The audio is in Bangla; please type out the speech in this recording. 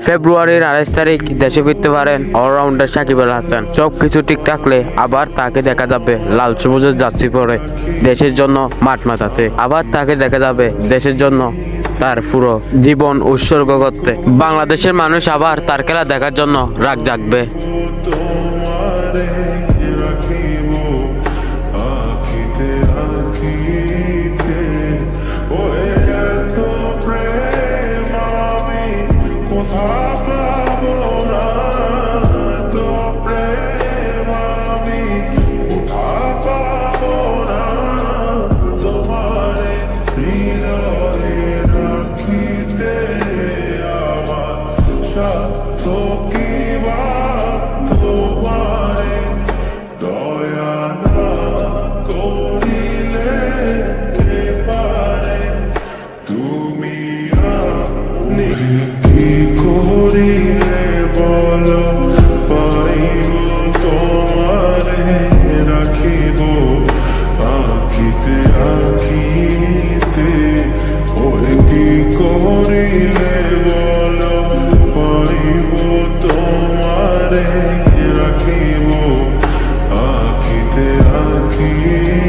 ফেব্রুয়ারির 28 তারিখ দেশে ফিরতে পারেন অলরাউন্ডার সাকিব আল হাসান। সবকিছু ঠিক থাকলে আবার তাকে দেখা যাবে লাল সবুজের জার্সি পরে দেশের জন্য মাঠ মাতাতে। আবার তাকে দেখা যাবে দেশের জন্য তার পুরো জীবন উৎসর্গ করতে। বাংলাদেশের মানুষ আবার তার খেলা দেখার জন্য রাগ জাগবে। রাখিব আখিতে আখি।